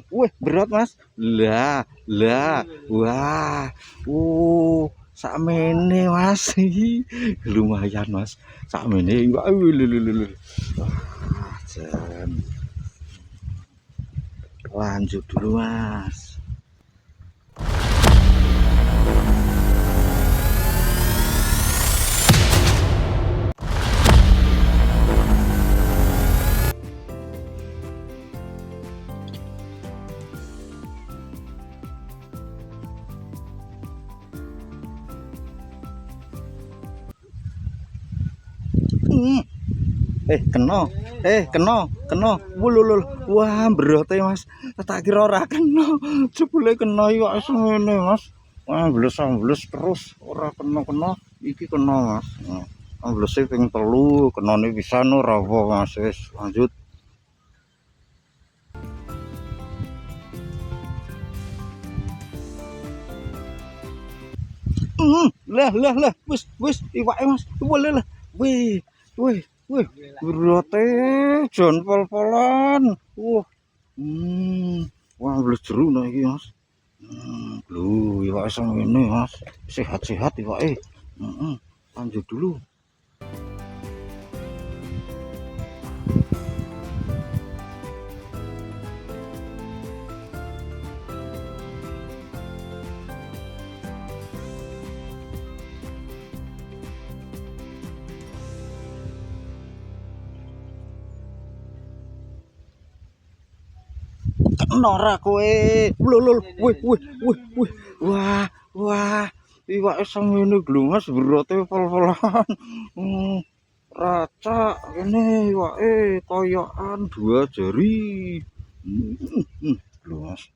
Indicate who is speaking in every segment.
Speaker 1: Wih, berat mas. Lah, lah, wah, sakmene mas. Lumayan mas. Sakmene, wah, wah, jan. Lanjut dulu mas. Kena, kena, wululul, wah berote mas, tak kira ora kena, jebule kena iwak semene mas, ambles terus, ora kena, iki kena mas, amblesnya ping 3, kenane pisan ora apa mas, wis lanjut. Lah, wis, iwake mas, boleh lah, wih, berote, jon pol-polan, wah, ambles jeru nah iki mas. Lho, iwake semene mas, sehat-sehat iwake. Lanjut dulu. Nora kowe. Lul. Wih. Wah. Iwake semene glungas berote pol-polan. Racak kene iwake koyokan 2 jari. Glungas.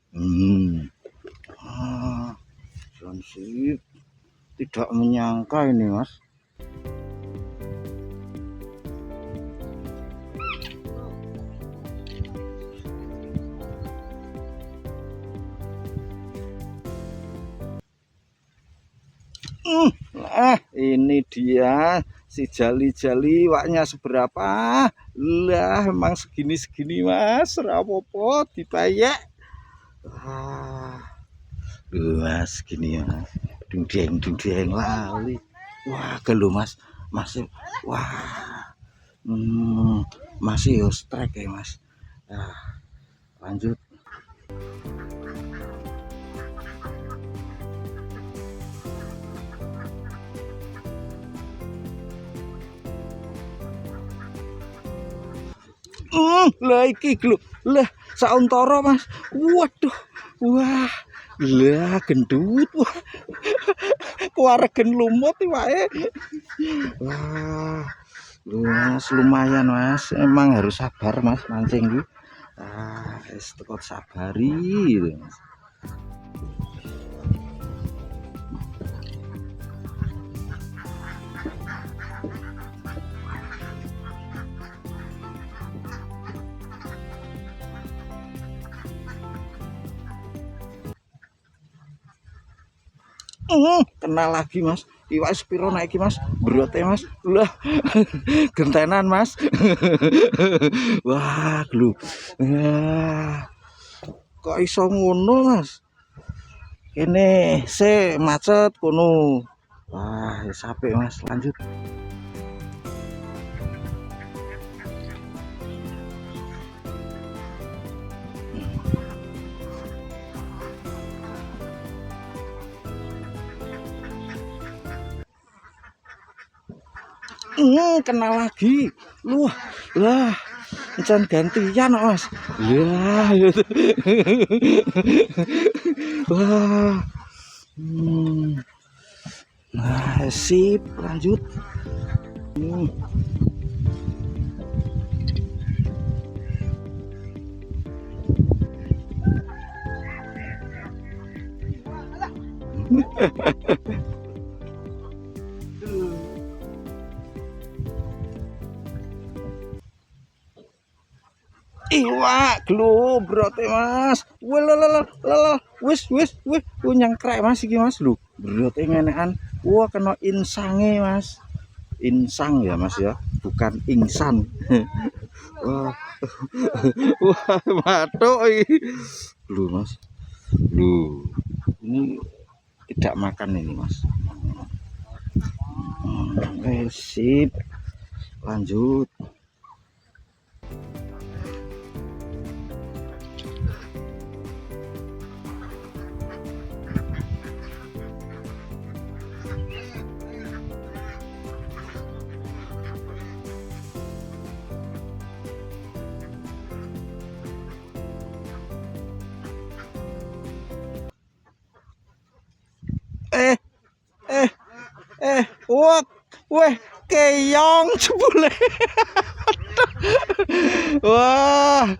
Speaker 1: Jansip. Tidak menyangka ini, Mas. Ini dia si jali-jali, waknya seberapa? Lah emang segini mas, rapopo dipayek. Mas gini ya, dundeng lali. Wah gelo mas, masih wah, masih yo strike ya mas. Lanjut. Lah iki lho, lah sauntara mas, waduh, wah, lah gendut, wah, kuaregen lumut wae, wah, mas lumayan mas, emang harus sabar mas mancing gitu, tekot sabari, gitu, mas. Kena lagi mas, iwak spiro naiki mas, berote mas, lah gentenan mas. Wah glu, kok iso ngono mas, ini se macet kono. Wah sampai mas, lanjut. Kena lagi, lah jangan gantian mas, lah wah, nah sip, lanjut. Iwak glo brote mas, wis nyangkrek mas iki mas lho, brote ngenekan, wah kena insange mas, insang ya mas ya, bukan ingsan. Wah, wah, matuk iki. Lu Mas. Lu. Ini tidak makan ini, Mas. Sip. Lanjut. Eh, eh, wah, weh, keong jebule. Wah,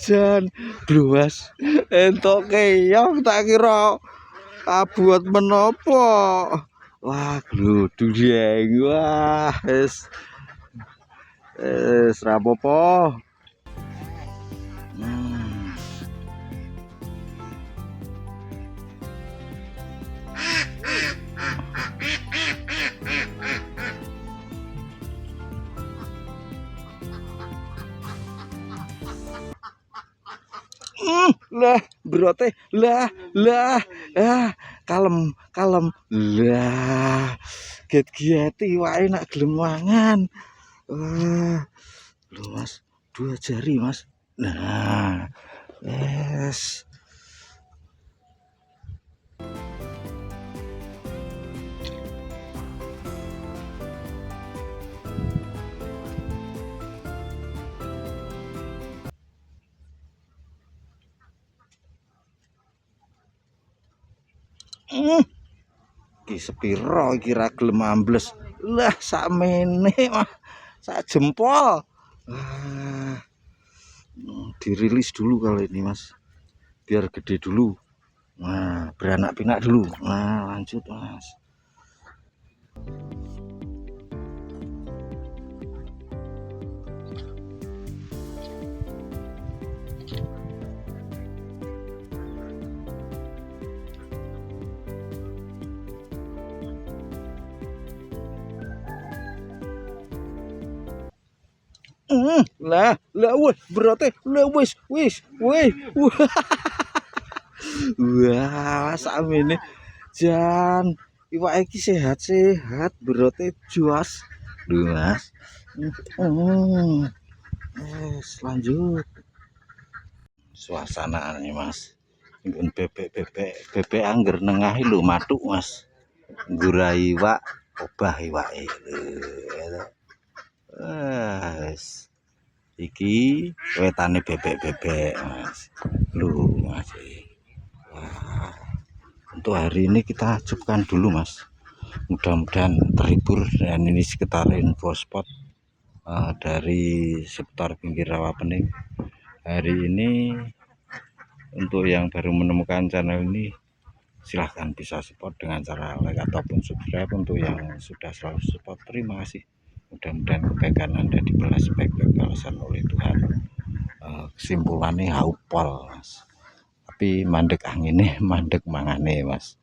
Speaker 1: jan bluas. Entuk keong tak kira abot menopo. Wah, gluduk dieng. Wah, rapopo. Hmm. Lah brote lah kalem lah get-geti wae nak gelem mangan. Wah lho Mas, 2 jari Mas. Nah yes. Ki sepiro iki ra gelem ambles. Lah sakmene mah sak jempol. Ah, dirilis dulu kalau ini Mas. Biar gede dulu. Nah, beranak pinak dulu. Nah, lanjut Mas. Lah weh berarti lah wis weh. Wah, sakmene jan iwak iki sehat-sehat berarti juas. Lho Mas. Wes lanjut. Suasanane Mas. Nggon bebek angger nengahi lho matuk Mas. Nggurai iwak, obah iwake. Wes. Iki wetane bebek Mas. Lho Mas. Wah. Untuk hari ini kita cukupkan dulu Mas. Mudah-mudahan terhibur dan ini sekitar info spot dari seputar pinggir rawa pening. Hari ini untuk yang baru menemukan channel ini silahkan bisa support dengan cara like ataupun subscribe. Untuk yang sudah selalu support terima kasih. Mudah-mudahan kebaikan Anda dibalas baik-baik balasan oleh Tuhan. Kesimpulannya haupol Mas, tapi mandek anginnya mandek mangane Mas.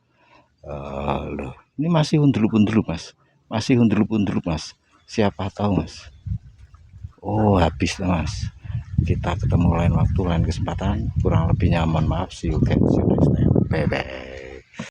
Speaker 1: Loh ini masih undulup Mas, Mas, siapa tahu Mas. Oh habis lah Mas. Kita ketemu lain waktu lain kesempatan, kurang lebihnya mohon maaf. See you guys next time, bye bye.